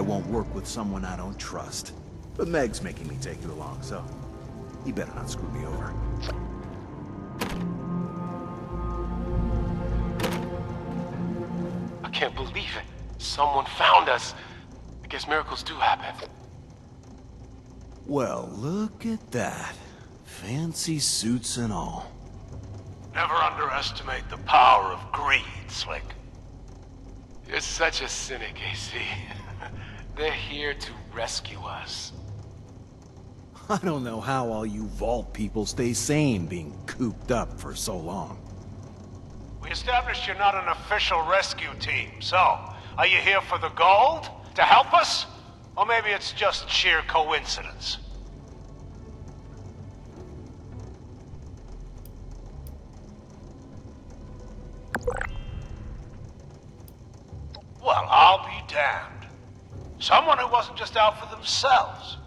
won't work with someone I don't trust. But Meg's making me take you along, so you better not screw me over. I can't believe it. Someone found us. I guess miracles do happen. Well, look at that. Fancy suits and all. Never underestimate the power of greed, Slick. You're such a cynic, AC. They're here to rescue us. I don't know how all you vault people stay sane being cooped up for so long. We established you're not an official rescue team, so are you here for the gold? To help us? Or maybe it's just sheer coincidence? Well, I'll be damned. Someone who wasn't just out for themselves.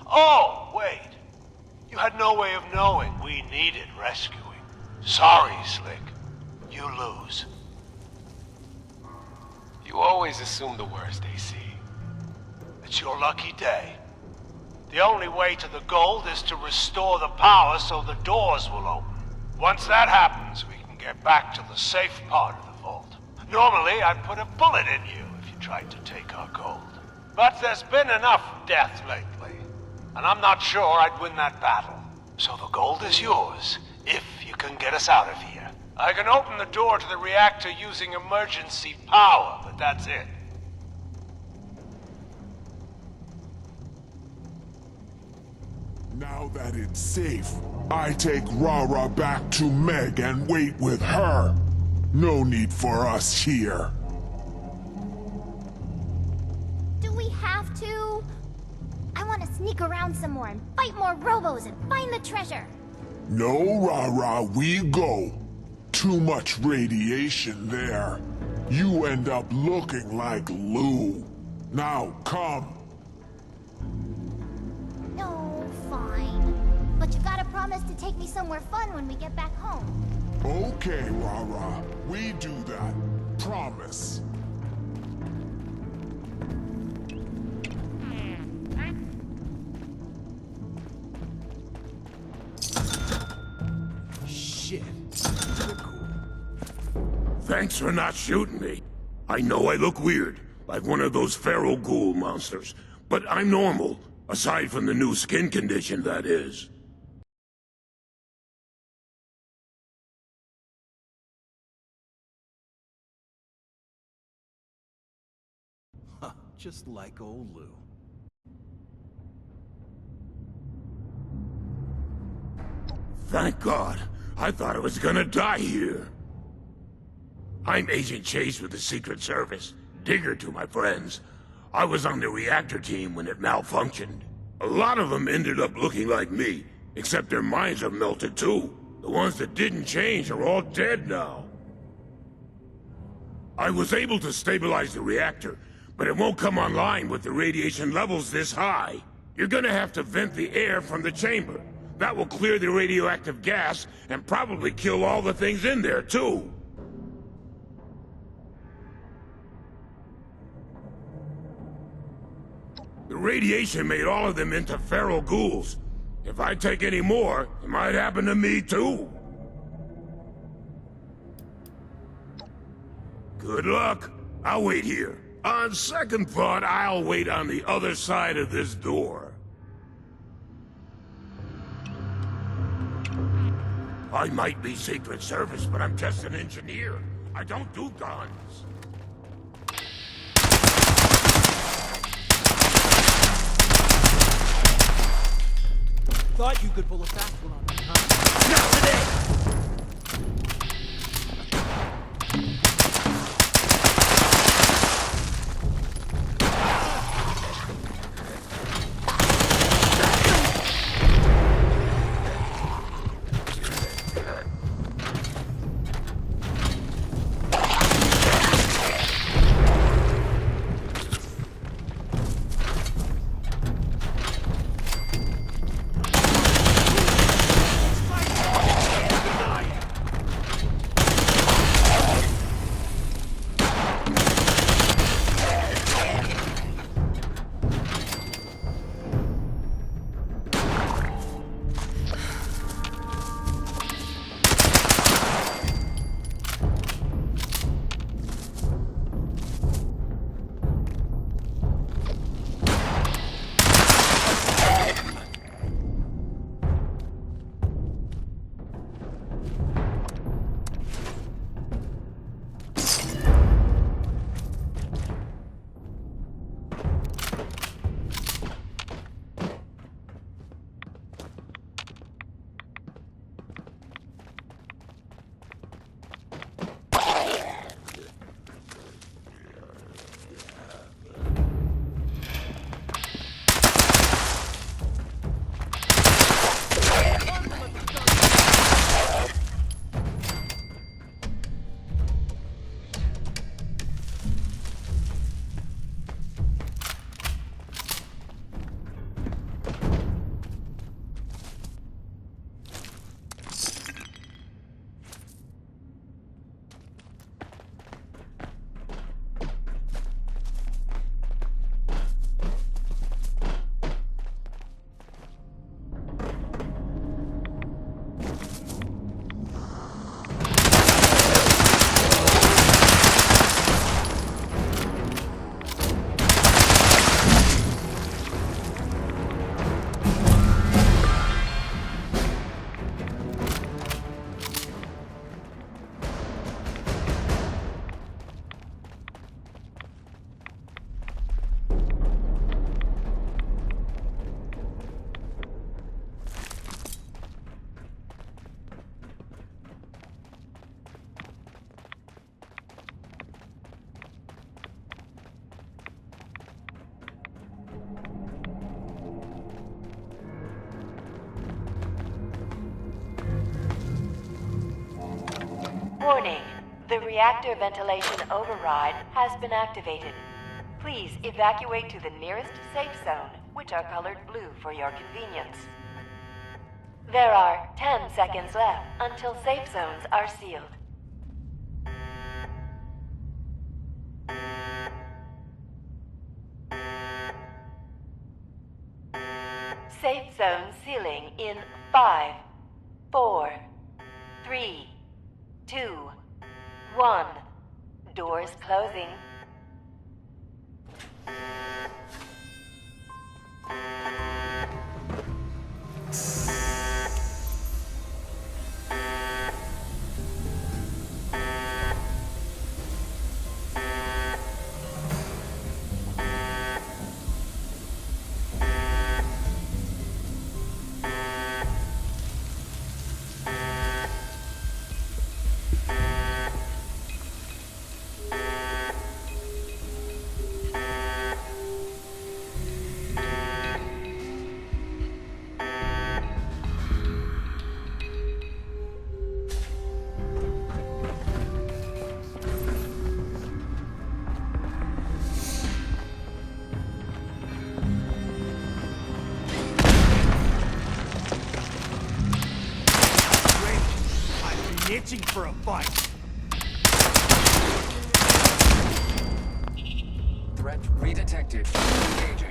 Oh, wait. You had no way of knowing we needed rescuing. Sorry, Slick. You lose. You always assume the worst, AC. It's your lucky day. The only way to the gold is to restore the power so the doors will open. Once that happens, we can get back to the safe part of the vault. Normally, I'd put a bullet in you if you tried to take our gold. But there's been enough death lately, and I'm not sure I'd win that battle. So the gold is yours, if you can get us out of here. I can open the door to the reactor using emergency power, but that's it. Now that it's safe, I take Rara back to Meg and wait with her. No need for us here. Do we have to? I want to sneak around some more and fight more robos and find the treasure. No, Rara, we go. Too much radiation there. You end up looking like Lou. Now, come. No, fine. But you gotta promise to take me somewhere fun when we get back home. Okay, Rara. We do that. Promise. Shit. Thanks for not shooting me. I know I look weird, like one of those feral ghoul monsters, but I'm normal, aside from the new skin condition, that is. Huh, just like old Lou. Thank God. I thought I was gonna die here. I'm Agent Chase with the Secret Service. Digger to my friends. I was on the reactor team when it malfunctioned. A lot of them ended up looking like me, except their minds have melted too. The ones that didn't change are all dead now. I was able to stabilize the reactor, but it won't come online with the radiation levels this high. You're gonna have to vent the air from the chamber. That will clear the radioactive gas and probably kill all the things in there too. The radiation made all of them into feral ghouls. If I take any more, it might happen to me too. Good luck. I'll wait here. On second thought, I'll wait on the other side of this door. I might be Secret Service, but I'm just an engineer. I don't do guns. Thought you could pull a fast one on me, huh? Not today! Warning, the reactor ventilation override has been activated. Please evacuate to the nearest safe zone, which are colored blue for your convenience. There are 10 seconds left until safe zones are sealed. Safe zone sealing in 5, 4, 3, 2, 1. Doors closing. Itching for a fight. Threat redetected. Engaging.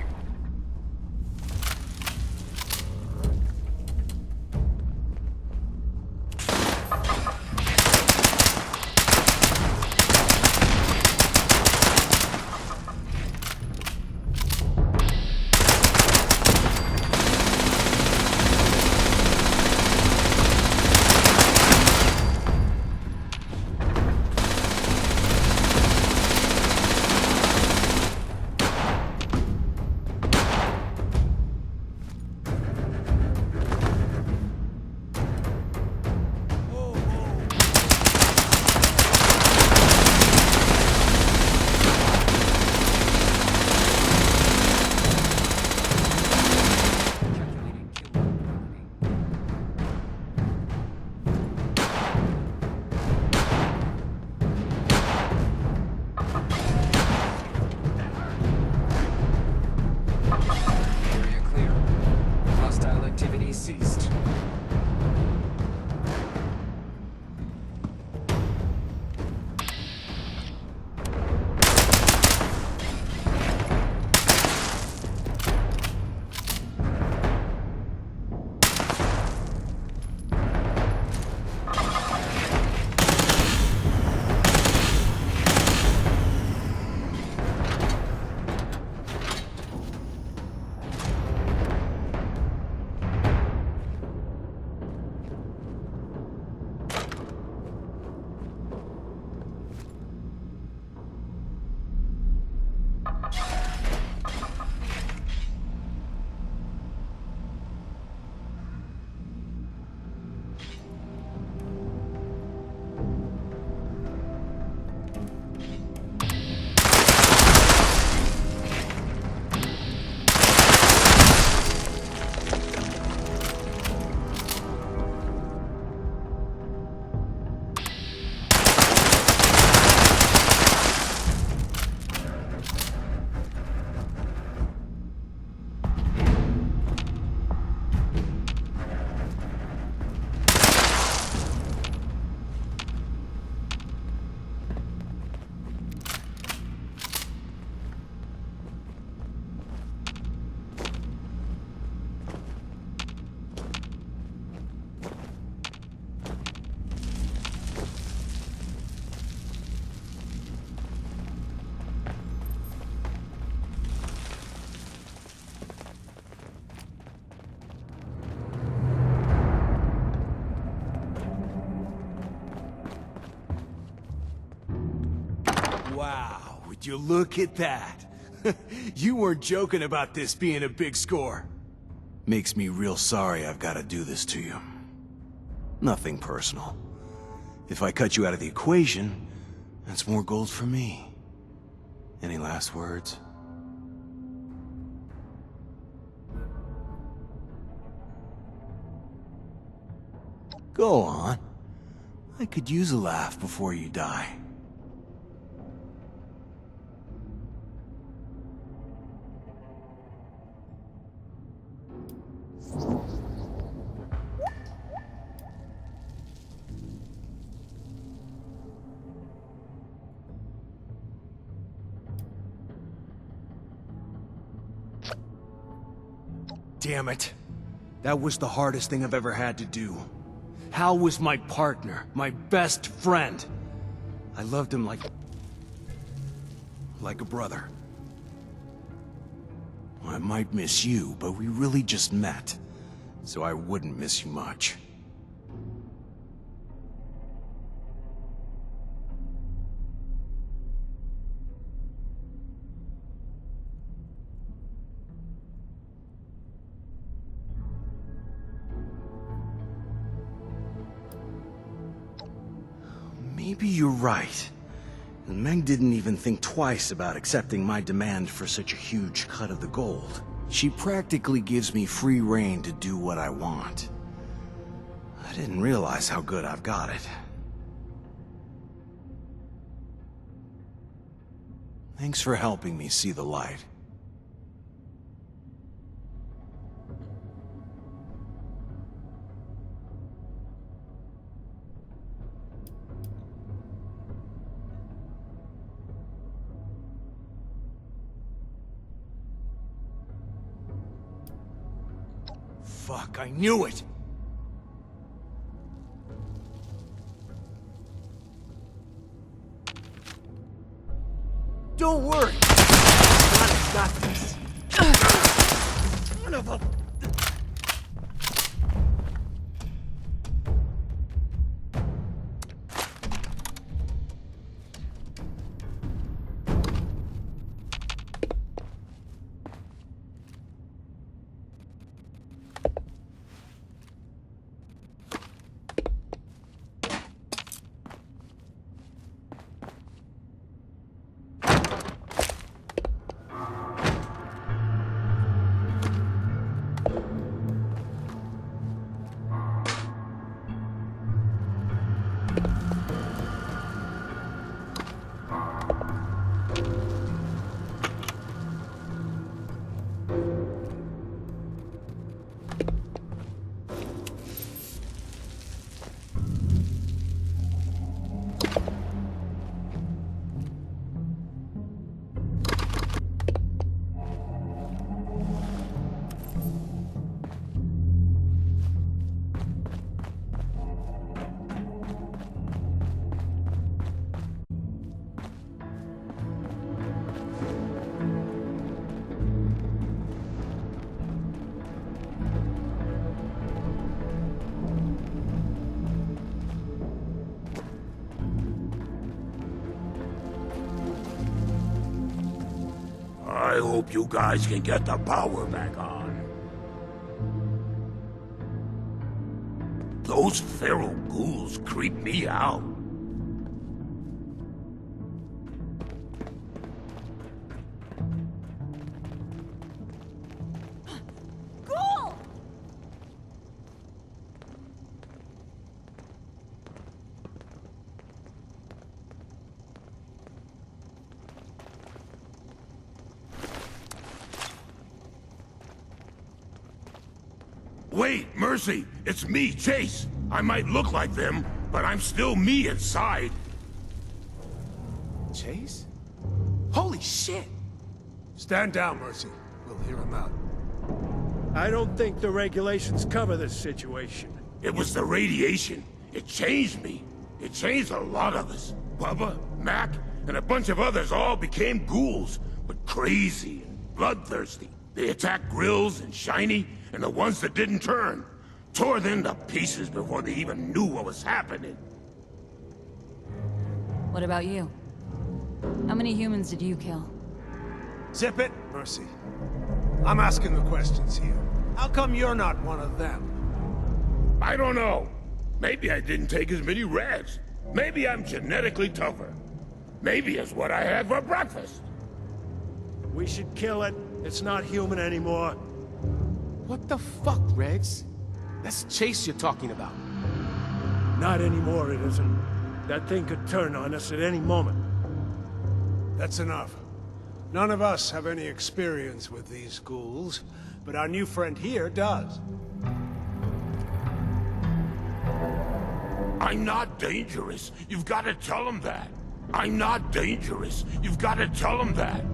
Area clear. Hostile activity ceased. Wow, would you look at that? You weren't joking about this being a big score. Makes me real sorry I've got to do this to you. Nothing personal. If I cut you out of the equation, that's more gold for me. Any last words? Go on. I could use a laugh before you die. Damn it. That was the hardest thing I've ever had to do. Hal was my partner, my best friend. I loved him like a brother. I might miss you, but we really just met, so I wouldn't miss you much. Maybe you're right. And Meg didn't even think twice about accepting my demand for such a huge cut of the gold. She practically gives me free rein to do what I want. I didn't realize how good I've got it. Thanks for helping me see the light. Fuck, I knew it! Don't worry! I've got this. Son of a... I hope you guys can get the power back on. Those feral ghouls creep me out. Ghoul! Wait, Mercy! It's me, Chase! I might look like them, but I'm still me inside. Chase? Holy shit! Stand down, Mercy. We'll hear him out. I don't think the regulations cover this situation. It was the radiation. It changed me. It changed a lot of us. Bubba, Mac, and a bunch of others all became ghouls, but crazy and bloodthirsty. They attacked Grills and Shiny, and the ones that didn't turn. Tore them to pieces before they even knew what was happening. What about you? How many humans did you kill? Zip it, Mercy. I'm asking the questions here. How come you're not one of them? I don't know. Maybe I didn't take as many reds. Maybe I'm genetically tougher. Maybe it's what I had for breakfast. We should kill it. It's not human anymore. What the fuck, Regs? That's Chase you're talking about. Not anymore, it isn't. That thing could turn on us at any moment. That's enough. None of us have any experience with these ghouls, but our new friend here does. I'm not dangerous. You've got to tell him that. I'm not dangerous. You've got to tell him that.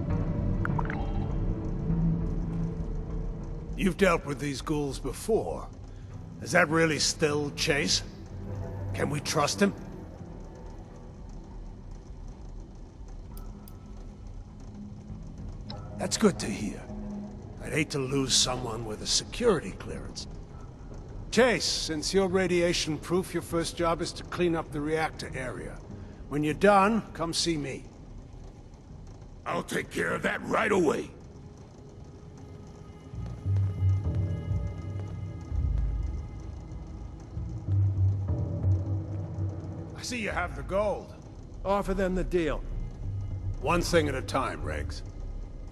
You've dealt with these ghouls before. Is that really still Chase? Can we trust him? That's good to hear. I'd hate to lose someone with a security clearance. Chase, since you're radiation-proof, your first job is to clean up the reactor area. When you're done, come see me. I'll take care of that right away. I see you have the gold. Offer them the deal. One thing at a time, Regs.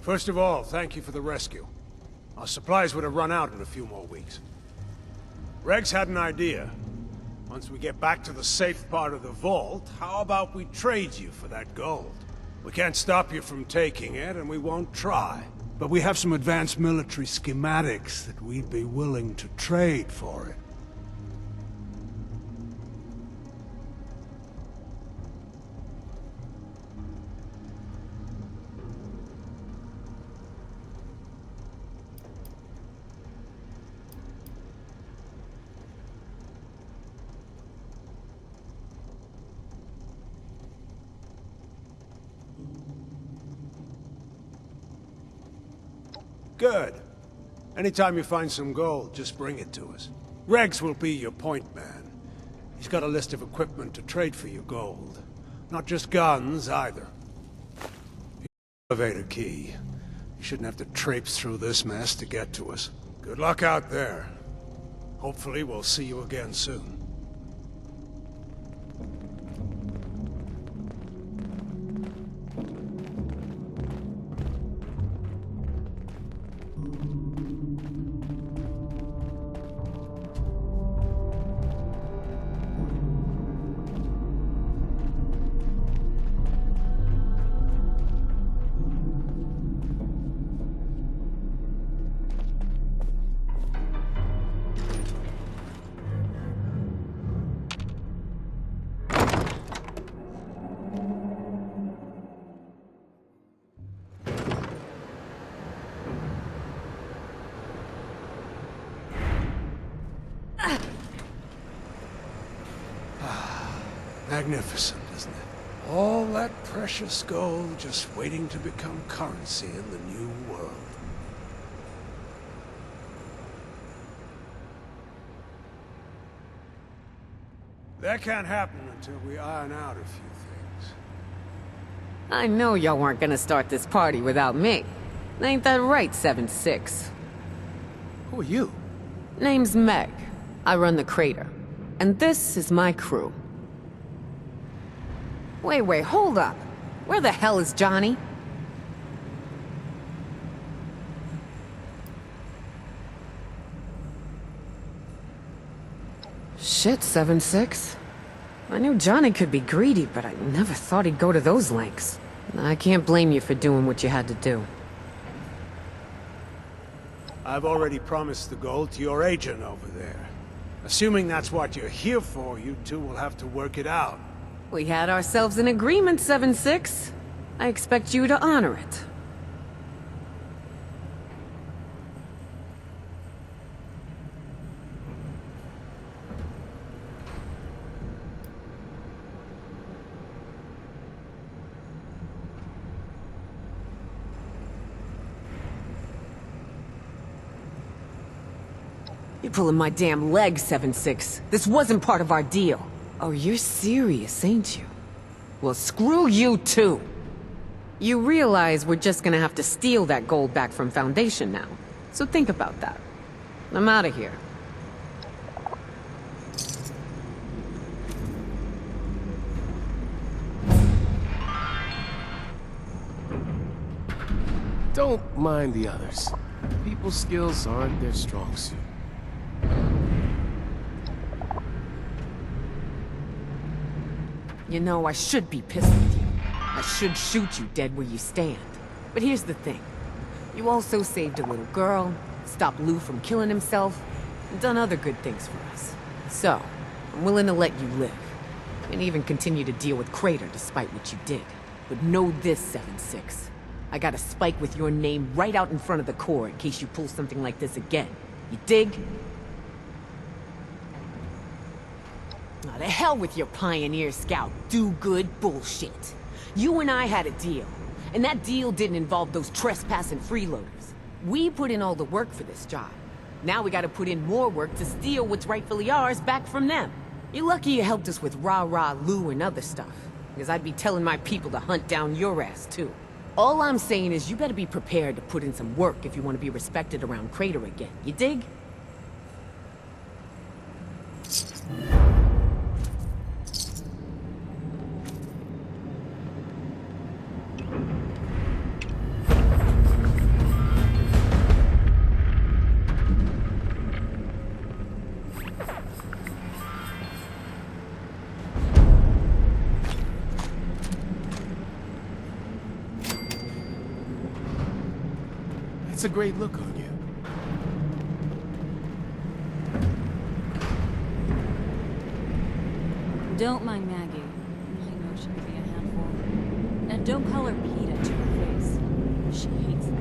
First of all, thank you for the rescue. Our supplies would have run out in a few more weeks. Regs had an idea. Once we get back to the safe part of the vault, how about we trade you for that gold? We can't stop you from taking it, and we won't try. But we have some advanced military schematics that we'd be willing to trade for it. Good. Anytime you find some gold, just bring it to us. Regs will be your point man. He's got a list of equipment to trade for your gold. Not just guns, either. Elevator key. You shouldn't have to traipse through this mess to get to us. Good luck out there. Hopefully we'll see you again soon. Magnificent, isn't it? All that precious gold just waiting to become currency in the new world. That can't happen until we iron out a few things. I know y'all weren't gonna start this party without me. Ain't that right, 7-6? Who are you? Name's Meg. I run the crater. And this is my crew. Wait, hold up. Where the hell is Johnny? Shit, 7-6. I knew Johnny could be greedy, but I never thought he'd go to those lengths. I can't blame you for doing what you had to do. I've already promised the gold to your agent over there. Assuming that's what you're here for, you two will have to work it out. We had ourselves an agreement, 7-6. I expect you to honor it. You're pulling my damn leg, 7-6. This wasn't part of our deal. Oh, you're serious, ain't you? Well, screw you too. You realize we're just gonna have to steal that gold back from Foundation now. So think about that. I'm out of here. Don't mind the others. People's skills aren't their strong suit. You know, I should be pissed with you. I should shoot you dead where you stand. But here's the thing. You also saved a little girl, stopped Lou from killing himself, and done other good things for us. So, I'm willing to let you live. And even continue to deal with Crater despite what you did. But know this, 7-6. I got a spike with your name right out in front of the Corps in case you pull something like this again. You dig? Now, to hell with your Pioneer Scout do-good bullshit. You and I had a deal, and that deal didn't involve those trespassing freeloaders. We put in all the work for this job. Now we gotta put in more work to steal what's rightfully ours back from them. You're lucky you helped us with Rah-Rah, Lou, and other stuff, because I'd be telling my people to hunt down your ass, too. All I'm saying is you better be prepared to put in some work if you want to be respected around Crater again. You dig? It's a great look on you. Don't mind Maggie. I know she can be a handful. And don't call her Peta to her face. She hates that.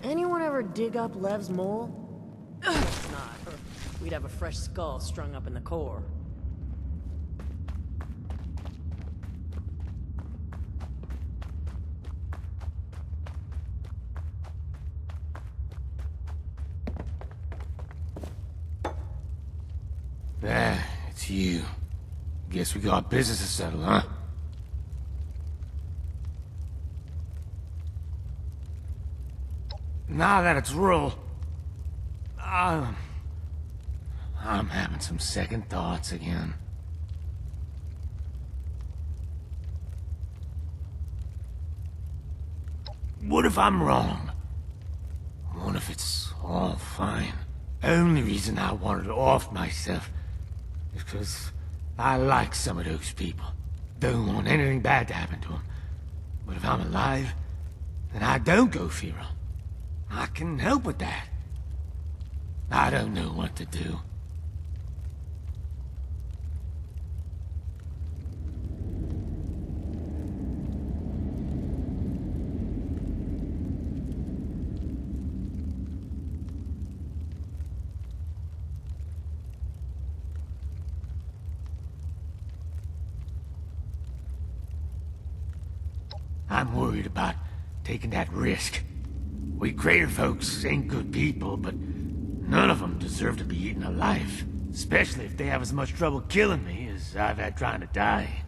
Anyone ever dig up Lev's mole? If not, we'd have a fresh skull strung up in the core. It's you. Guess we got business to settle, huh? Now that it's rural, I'm having some second thoughts again. What if I'm wrong? What if it's all fine? Only reason I wanted to off myself is because I like some of those people. Don't want anything bad to happen to them. But if I'm alive, then I don't go feral. I can help with that. I don't know what to do. I'm worried about taking that risk. We crater folks ain't good people, but none of them deserve to be eaten alive. Especially if they have as much trouble killing me as I've had trying to die.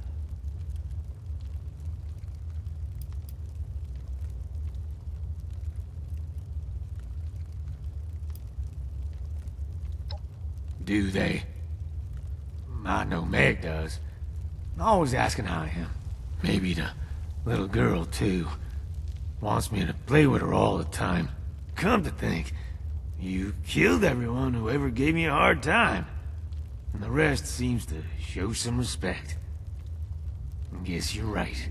Do they? I know Meg does. Always asking how I am. Maybe the little girl, too. Wants me to play with her all the time. Come to think, you killed everyone who ever gave me a hard time. And the rest seems to show some respect. Guess you're right.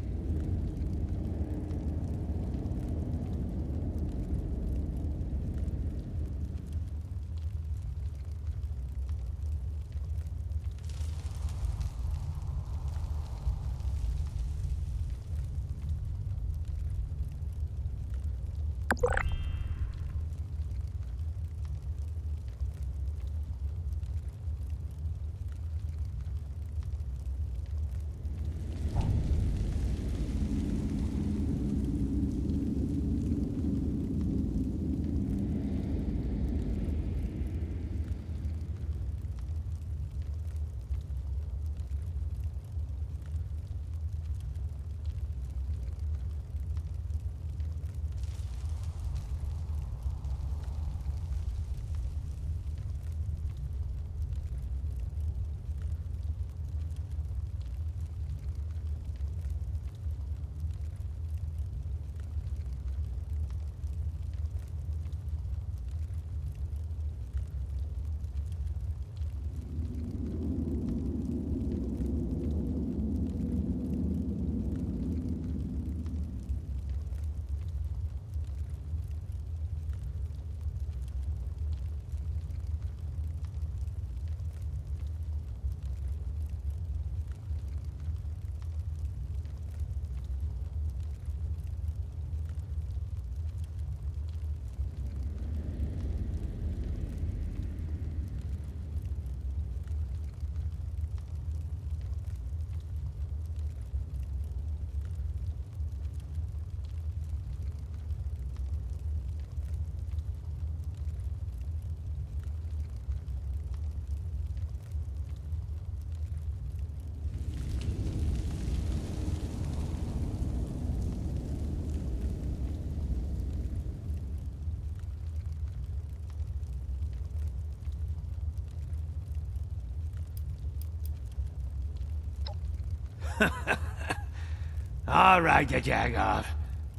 All right, you jag off.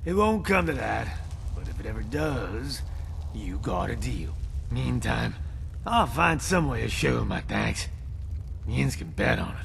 It won't come to that. But if it ever does, you got a deal. Meantime, I'll find some way of showing my thanks. Yins can bet on it.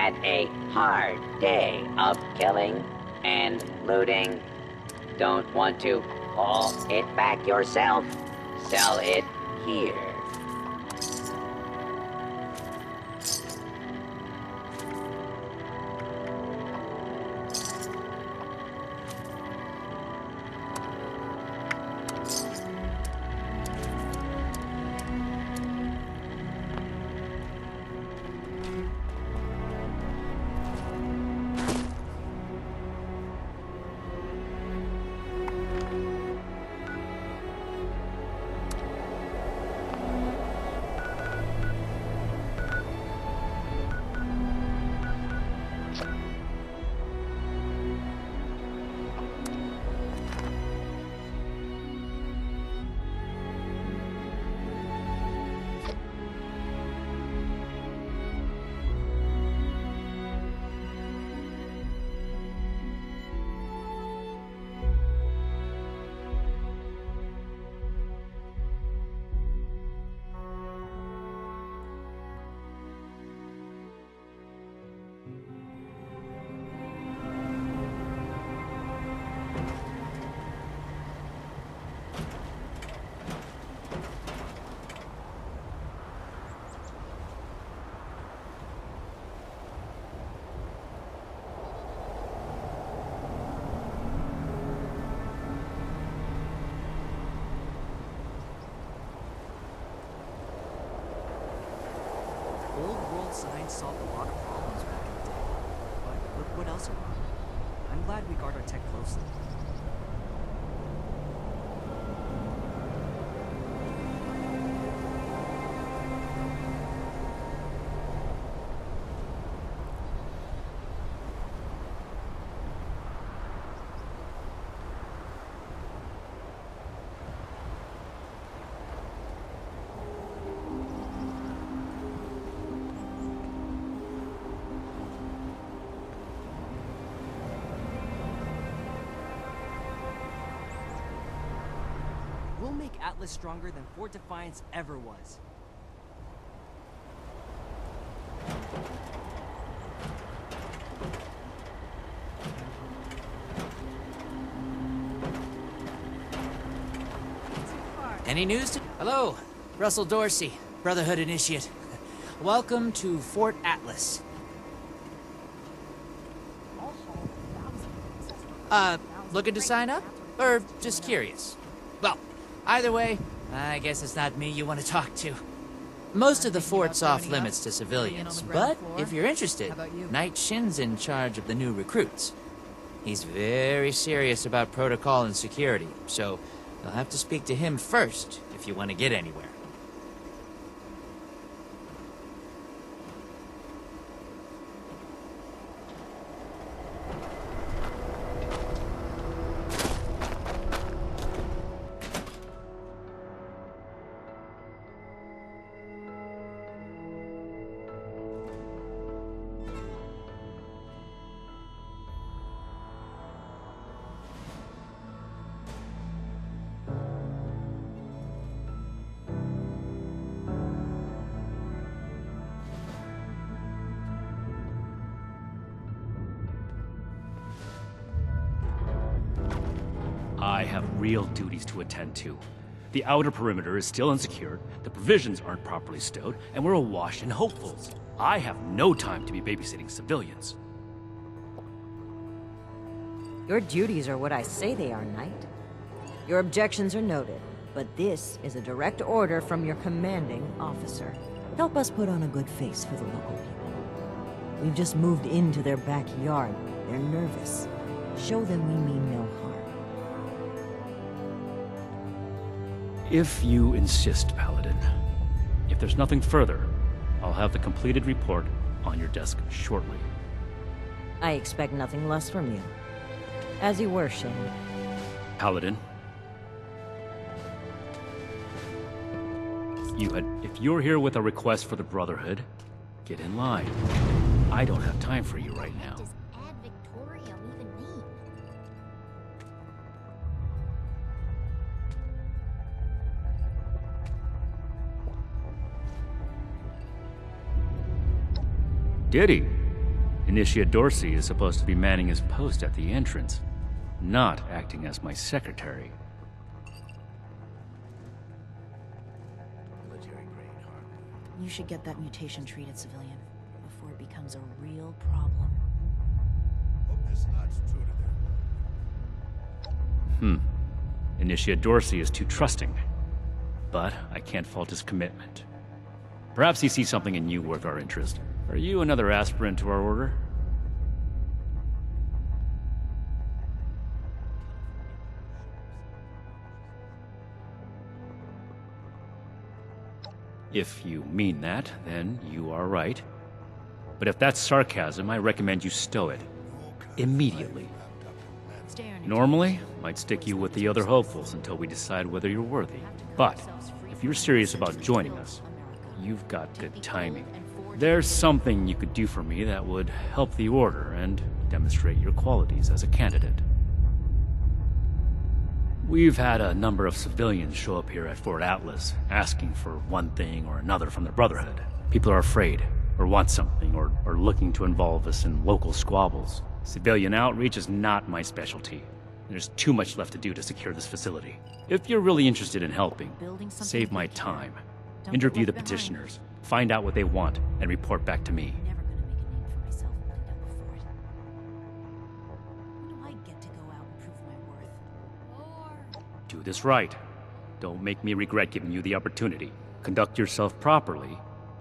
had a hard day of killing and looting. Don't want to haul it back yourself? Sell it here. Old world science solved a lot of problems back in the day. But look what else around. I'm glad we guard our tech closely. We'll make Atlas stronger than Fort Defiance ever was. Any news? Hello, Russell Dorsey, Brotherhood Initiate. Welcome to Fort Atlas. Looking to sign up? Or just curious? Well, either way, I guess it's not me you want to talk to. Most of the fort's off limits to civilians, but if you're interested, Knight Shin's in charge of the new recruits. He's very serious about protocol and security, so you'll have to speak to him first if you want to get anywhere. I have real duties to attend to. The outer perimeter is still unsecured, the provisions aren't properly stowed, and we're awash in hopefuls. I have no time to be babysitting civilians. Your duties are what I say they are, Knight. Your objections are noted, but this is a direct order from your commanding officer. Help us put on a good face for the local people. We've just moved into their backyard. They're nervous. Show them we mean no harm. If you insist, Paladin. If there's nothing further, I'll have the completed report on your desk shortly. I expect nothing less from you. As you were, Shane. Paladin. If you're here with a request for the Brotherhood, get in line. I don't have time for you right now. Did he? Initiate Dorsey is supposed to be manning his post at the entrance, not acting as my secretary. You should get that mutation treated, civilian, before it becomes a real problem. Initiate Dorsey is too trusting, but I can't fault his commitment. Perhaps he sees something in you worth our interest. Are you another aspirant to our order? If you mean that, then you are right. But if that's sarcasm, I recommend you stow it. Immediately. Normally, I'd stick you with the other hopefuls until we decide whether you're worthy. But if you're serious about joining us, you've got good timing. There's something you could do for me that would help the Order and demonstrate your qualities as a candidate. We've had a number of civilians show up here at Fort Atlas, asking for one thing or another from the Brotherhood. People are afraid, or want something, or are looking to involve us in local squabbles. Civilian outreach is not my specialty. There's too much left to do to secure this facility. If you're really interested in helping, save my time. Interview the petitioners, find out what they want, and report back to me. Do this right. Don't make me regret giving you the opportunity. Conduct yourself properly,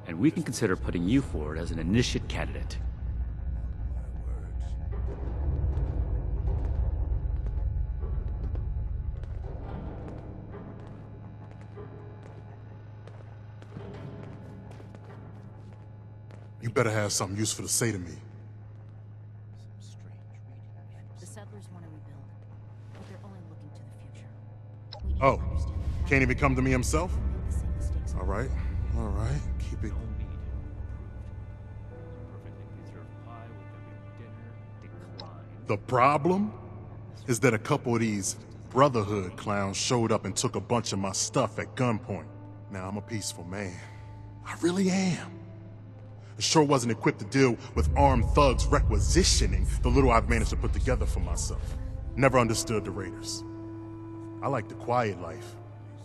and we can consider putting you forward as an initiate candidate. You better have something useful to say to me. The settlers want to rebuild, but they're only looking to the future. Oh, can't even come to me himself? All right, keep it. The problem is that a couple of these Brotherhood clowns showed up and took a bunch of my stuff at gunpoint. Now, I'm a peaceful man. I really am. I sure wasn't equipped to deal with armed thugs requisitioning the little I've managed to put together for myself. Never understood the Raiders. I like the quiet life.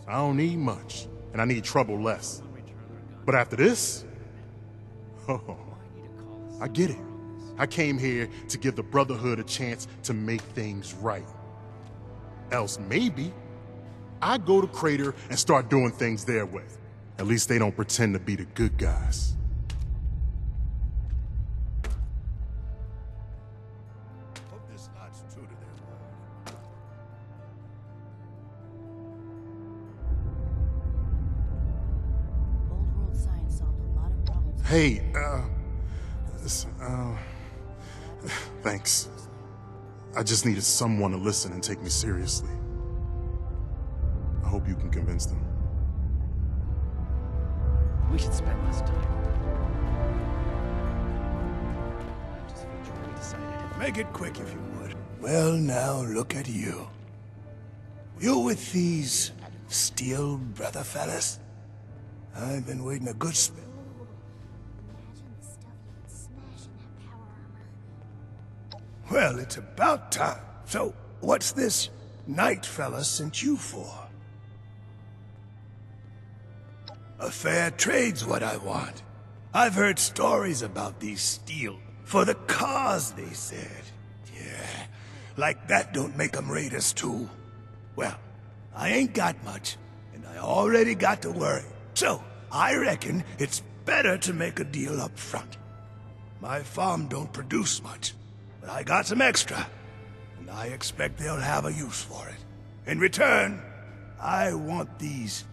I don't need much, and I need trouble less. But after this, oh, I get it. I came here to give the Brotherhood a chance to make things right. Else maybe I go to Crater and start doing things their way. At least they don't pretend to be the good guys. Hey, thanks. I just needed someone to listen and take me seriously. I hope you can convince them. We should spend less time. Make it quick if you would. Well, now look at you. You with these steel brother fellas? I've been waiting a good spell. Well, it's about time. So, what's this Knight fella sent you for? A fair trade's what I want. I've heard stories about these steel. For the cause, they said. Yeah, like that don't make them raiders too. Well, I ain't got much, and I already got to worry. So, I reckon it's better to make a deal up front. My farm don't produce much, but I got some extra, and I expect they'll have a use for it. In return, I want these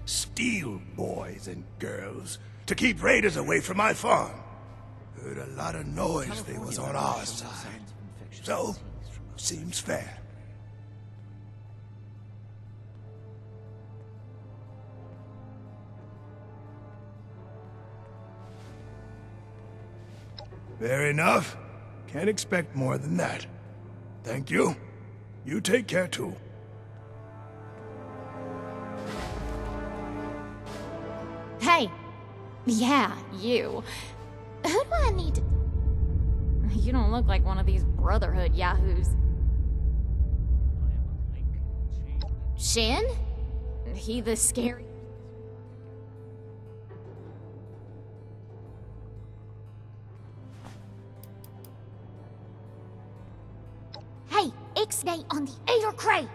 steel boys and girls to keep raiders away from my farm. Heard a lot of noise they was on our side. So, seems fair. Fair enough. Can't expect more than that. Thank you. You take care too. Hey! Yeah, you. Who do I need to... You don't look like one of these Brotherhood yahoos. Shin? He the scary... Hey, Ixnay on the Ader crate!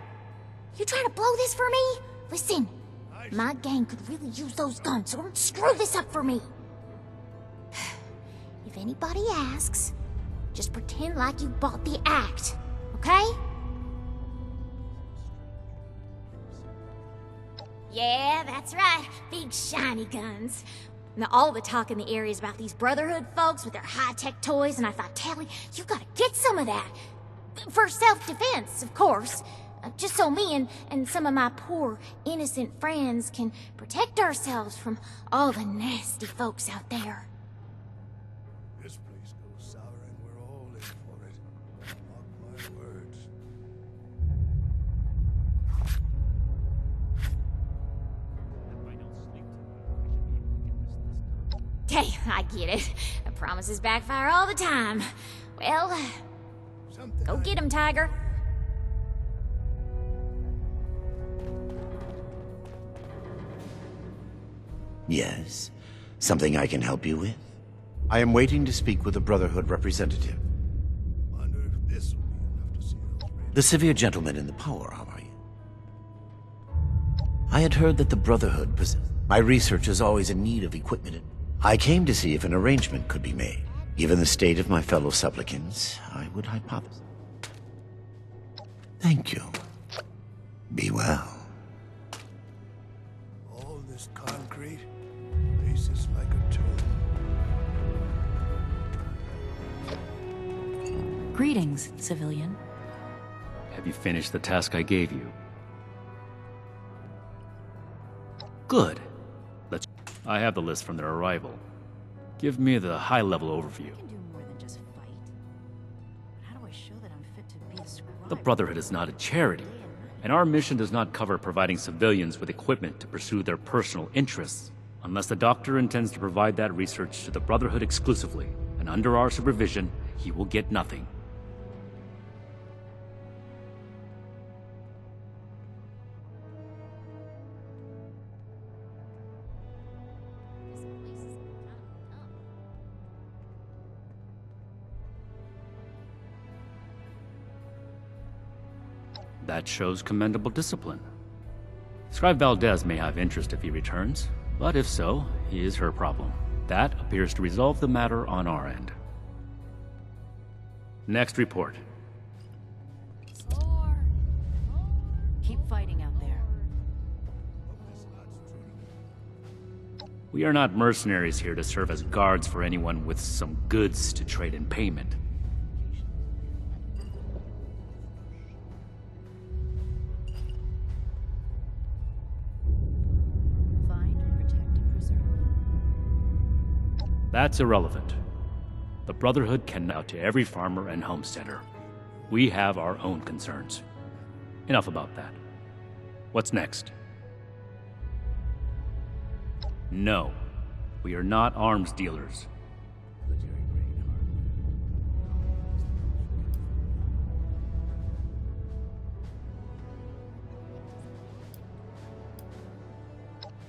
You trying to blow this for me? Listen, my gang could really use those guns, so don't screw this up for me. If anybody asks, just pretend like you bought the act, okay? Yeah, that's right. Big shiny guns. Now, all the talk in the area is about these Brotherhood folks with their high-tech toys, and I thought, Tally, you gotta get some of that. For self-defense, of course. Just so me and some of my poor, innocent friends can protect ourselves from all the nasty folks out there. This place goes sour and we're all in for it. Mark my words. Hey, I get it. Promises backfire all the time. Well, go get him, Tiger. Yes? Something I can help you with? I am waiting to speak with a Brotherhood representative. Wonder if this will be enough to see those The severe gentleman in the power armor, are you? I had heard that the Brotherhood possessed... My research is always in need of equipment. I came to see if an arrangement could be made. Given the state of my fellow supplicants, I would hypothesize. Thank you. Be well. all this concrete. Faces like a tomb. Greetings, civilian. Have you finished the task I gave you? Good. I have the list from their arrival. Give me the high-level overview. The Brotherhood is not a charity, and our mission does not cover providing civilians with equipment to pursue their personal interests, unless the Doctor intends to provide that research to the Brotherhood exclusively, and under our supervision, he will get nothing. That shows commendable discipline. Scribe Valdez may have interest if he returns, but if so, he is her problem. That appears to resolve the matter on our end. Next report. Keep fighting out there. We are not mercenaries here to serve as guards for anyone with some goods to trade in payment. That's irrelevant. The Brotherhood can out to every farmer and homesteader. We have our own concerns. Enough about that. What's next? No, we are not arms dealers.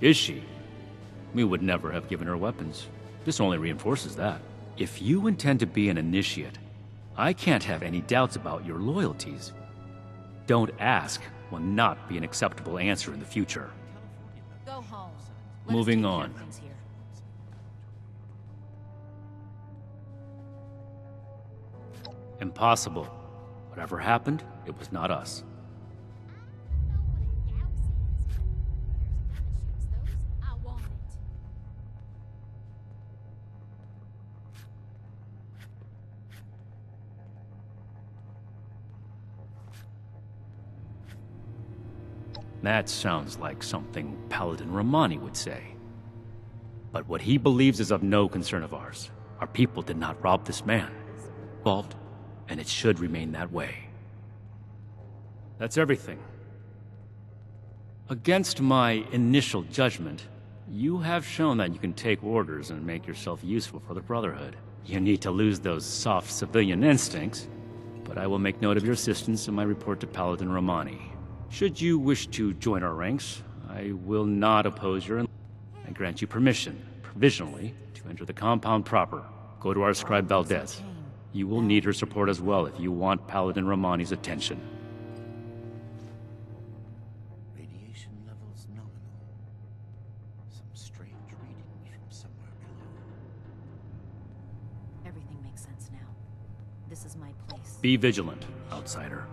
Is she? We would never have given her weapons. This only reinforces that. If you intend to be an initiate, I can't have any doubts about your loyalties. Don't ask will not be an acceptable answer in the future. Go home. Moving on. Impossible. Whatever happened, it was not us. That sounds like something Paladin Romani would say. But what he believes is of no concern of ours. Our people did not rob this man. Involved, and it should remain that way. That's everything. Against my initial judgment, you have shown that you can take orders and make yourself useful for the Brotherhood. You need to lose those soft civilian instincts, but I will make note of your assistance in my report to Paladin Romani. Should you wish to join our ranks, I will not oppose your... I grant you permission, provisionally, to enter the compound proper. Go to our scribe Valdez. You will need her support as well if you want Paladin Romani's attention. Radiation levels nominal. Some strange readings from somewhere below. Everything makes sense now. This is my place. Be vigilant, outsider.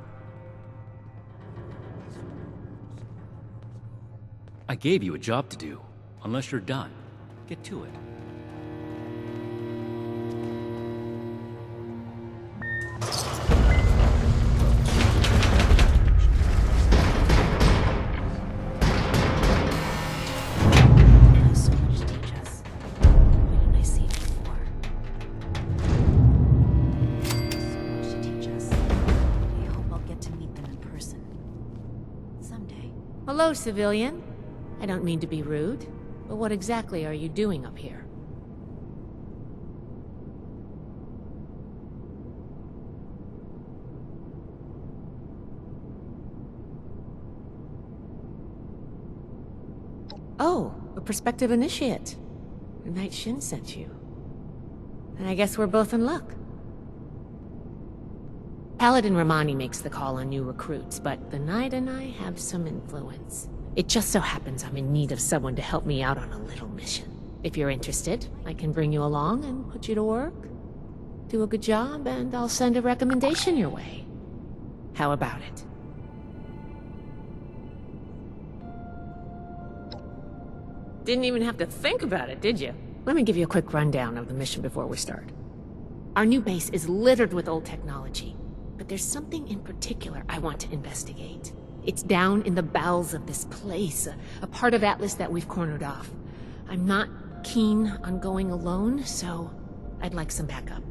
I gave you a job to do. Unless you're done, get to it. So much to teach us. Why didn't I see it before? So much to teach us. I hope I'll get to meet them in person. Someday. Hello, civilian. I don't mean to be rude, but what exactly are you doing up here? Oh, a prospective initiate. Knight Shin sent you. And I guess we're both in luck. Paladin Romani makes the call on new recruits, but the Knight and I have some influence. It just so happens I'm in need of someone to help me out on a little mission. If you're interested, I can bring you along and put you to work. Do a good job, and I'll send a recommendation your way. How about it? Didn't even have to think about it, did you? Let me give you a quick rundown of the mission before we start. Our new base is littered with old technology, but there's something in particular I want to investigate. It's down in the bowels of this place, a part of Atlas that we've cornered off. I'm not keen on going alone, so I'd like some backup.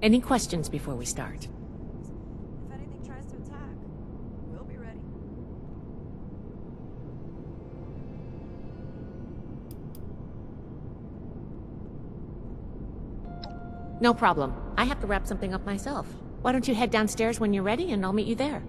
Any questions before we start? If anything tries to attack, we'll be ready. No problem. I have to wrap something up myself. Why don't you head downstairs when you're ready, and I'll meet you there.